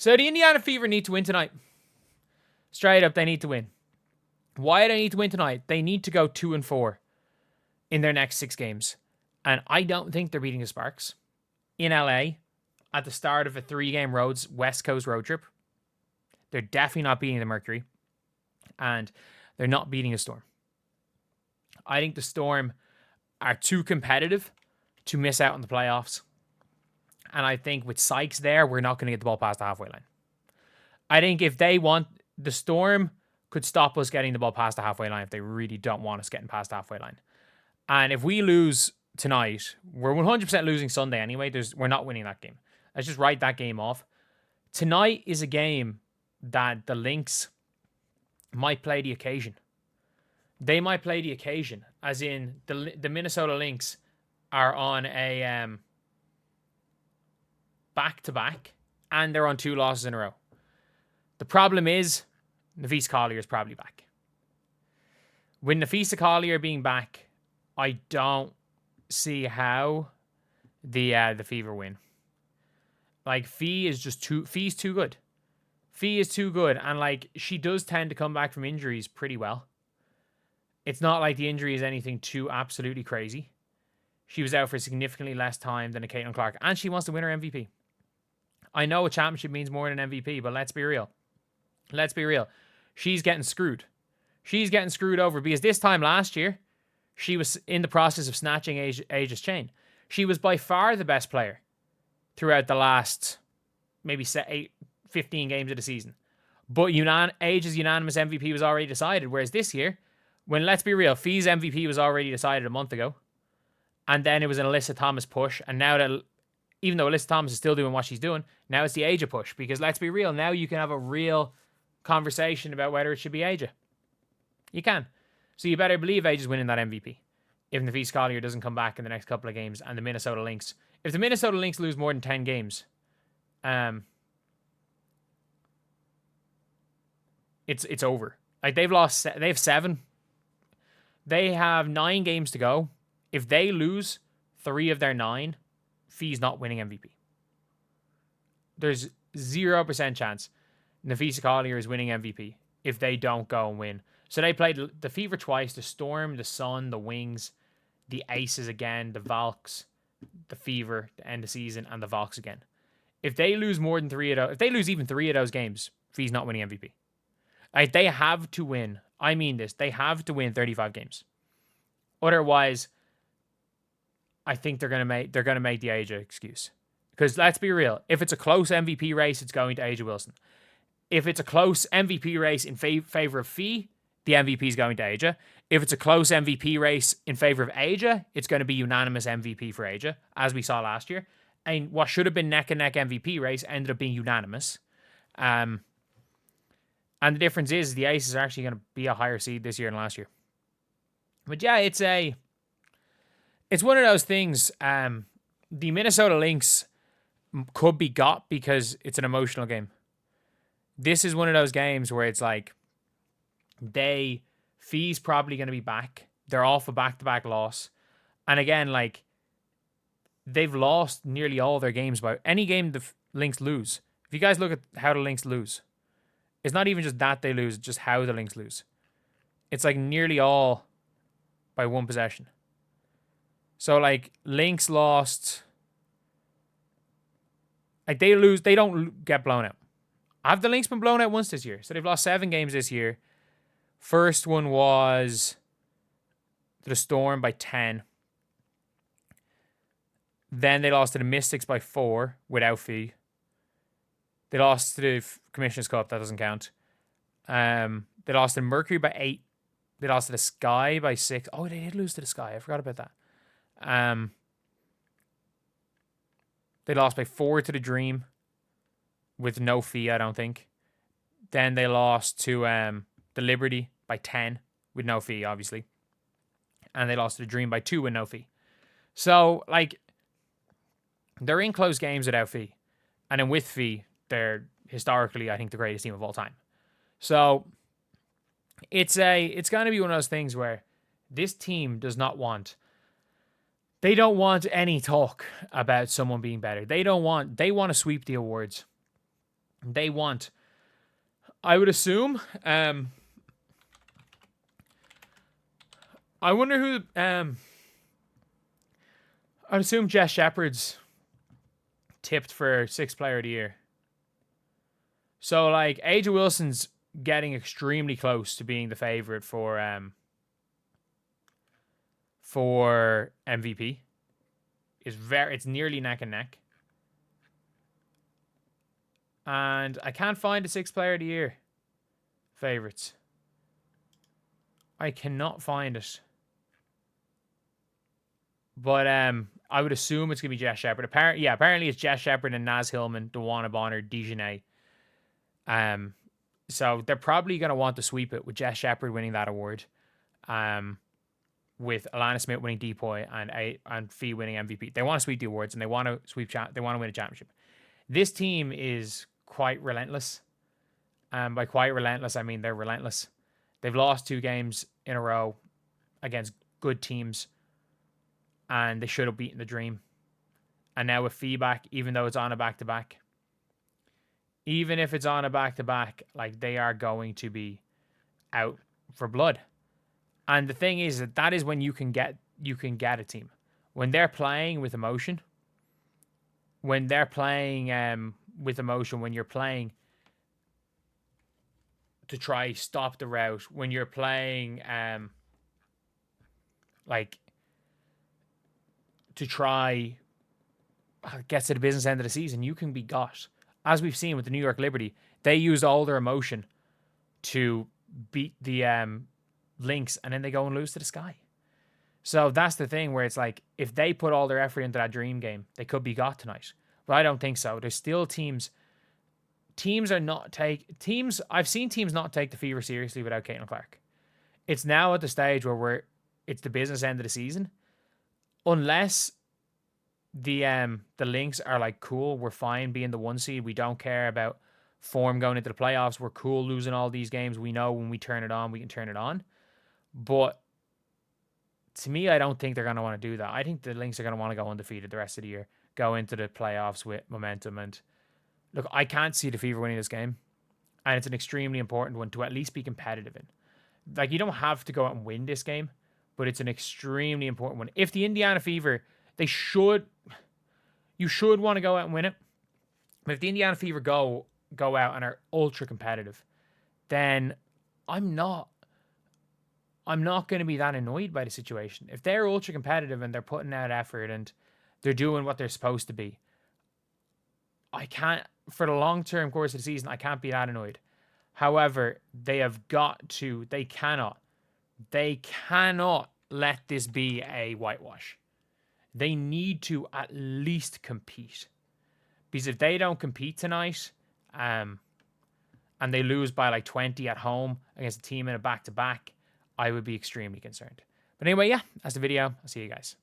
So the Indiana Fever need to win tonight. Straight up, they need to win. Why do they need to win tonight? They need to go 2-4 in their next 6 games. And I don't think they're beating the Sparks in LA at the start of a 3-game West Coast road trip. They're definitely not beating the Mercury. And they're not beating the Storm. I think the Storm are too competitive to miss out on the playoffs. And I think with Sykes there, we're not going to get the ball past the halfway line. I think if they want, the Storm could stop us getting the ball past the halfway line if they really don't want us getting past the halfway line. And if we lose tonight, we're 100% losing Sunday anyway. We're not winning that game. Let's just write that game off. Tonight is a game that the Lynx might play the occasion. They might play the occasion, as in the Minnesota Lynx are on a back-to-back, and they're on 2 losses in a row. The problem is, Napheesa Collier is probably back. With Napheesa Collier being back, I don't see how the Fever win. Like, Fee is too good. Fee is too good, and like, she does tend to come back from injuries pretty well. It's not like the injury is anything too absolutely crazy. She was out for significantly less time than a Caitlin Clark, and she wants to win her MVP. I know a championship means more than MVP, but let's be real. Let's be real. She's getting screwed. She's getting screwed over because this time last year, she was in the process of snatching Aja's chain. She was by far the best player throughout the last maybe 15 games of the season. But Aja's unanimous MVP was already decided, whereas this year, when, let's be real, Fee's MVP was already decided a month ago. And then it was an Alyssa Thomas push. And now that, even though Alyssa Thomas is still doing what she's doing, now it's the Aja push. Because let's be real, now you can have a real conversation about whether it should be Aja. You can. So you better believe Aja's winning that MVP. If Napheesa Collier doesn't come back in the next couple of games, and the Minnesota Lynx. If the Minnesota Lynx lose more than 10 games, it's over. Like, they have 7. They have 9 games to go. If they lose 3 of their 9, Fee's not winning MVP. There's 0% chance Napheesa Collier is winning MVP if they don't go and win. So they played the Fever twice, the Storm, the Sun, the Wings, the Aces again, the Valks, the Fever, the end of season, and the Valks again. If they lose more than 3 of those, if they lose even 3 of those games, Fee's not winning MVP. Like, they have to win. I mean this. They have to win 35 games. Otherwise, I think they're gonna make the Aja excuse. Because let's be real, if it's a close MVP race, it's going to Aja Wilson. If it's a close MVP race in favor of Fee, the MVP is going to Aja. If it's a close MVP race in favor of Aja, it's going to be unanimous MVP for Aja, as we saw last year. And what should have been neck and neck MVP race ended up being unanimous. And the difference is the Aces are actually going to be a higher seed this year than last year. But yeah, it's one of those things. The Minnesota Lynx could be got because it's an emotional game. This is one of those games where it's like Fee's probably going to be back. They're off a back-to-back loss. And again, like, they've lost nearly all their games by any game the Lynx lose. If you guys look at how the Lynx lose, it's not even just that they lose, it's just how the Lynx lose. It's like nearly all by 1 possession. So, like, Lynx lost. Like, they lose, they don't get blown out. Have the Lynx been blown out once this year? So they've lost 7 games this year. First one was the Storm by 10. Then they lost to the Mystics by 4 without Fee. They lost to the Commissioner's Cup. That doesn't count. They lost to Mercury by 8. They lost to the Sky by 6. Oh, they did lose to the Sky. I forgot about that. They lost by 4 to the Dream with no Fee, I don't think. Then they lost to the Liberty by 10 with no Fee, obviously. And they lost to the Dream by 2 with no Fee. So, like, they're in close games without Fee. And then with Fee, they're historically, I think, the greatest team of all time. So, it's going to be one of those things where this team does not want... They don't want any talk about someone being better. They want to sweep the awards. They want, I would assume, I wonder who, I'd assume Jess Shepard's tipped for 6th player of the year. So, like, Aja Wilson's getting extremely close to being the favorite for MVP. It's nearly neck and neck. And I can't find a 6th player of the year favorites. I cannot find it. But I would assume it's gonna be Jess Shepard. Apparently it's Jess Shepard and Naz Hillman, DeWanna Bonner, Dejanay. So they're probably gonna want to sweep it with Jess Shepard winning that award. With Alana Smith winning DPOY and Fee winning MVP. They want to sweep the awards and they want to they want to win a championship. This team is quite relentless. By quite relentless, I mean they're relentless. They've lost 2 games in a row against good teams, and they should have beaten the Dream. And now with Fee back, even though it's on a back-to-back, even if it's on a back-to-back, like, they are going to be out for blood. And the thing is that is when you can get a team. When they're playing with emotion, when you're playing to try stop the route, when you're playing like to try get to the business end of the season, you can be got. As we've seen with the New York Liberty, they used all their emotion to beat the Lynx, and then they go and lose to the Sky. So that's the thing where it's like, if they put all their effort into that Dream game, they could be got tonight. But I don't think so. There's still teams. I've seen teams not take the Fever seriously without Caitlin Clark. It's now at the stage where it's the business end of the season. Unless the Lynx are like, cool, we're fine being the 1 seed. We don't care about form going into the playoffs. We're cool losing all these games. We know when we turn it on, we can turn it on. But to me, I don't think they're going to want to do that. I think the Lynx are going to want to go undefeated the rest of the year, go into the playoffs with momentum. And look, I can't see the Fever winning this game. And it's an extremely important one to at least be competitive in. Like, you don't have to go out and win this game, but it's an extremely important one. If the Indiana Fever, you should want to go out and win it. But if the Indiana Fever go out and are ultra competitive, then I'm not going to be that annoyed by the situation. If they're ultra competitive and they're putting out effort and they're doing what they're supposed to be, I can't, for the long-term course of the season, I can't be that annoyed. However, they cannot let this be a whitewash. They need to at least compete. Because if they don't compete tonight, and they lose by like 20 at home against a team in a back-to-back, I would be extremely concerned. But anyway, yeah, that's the video. I'll see you guys.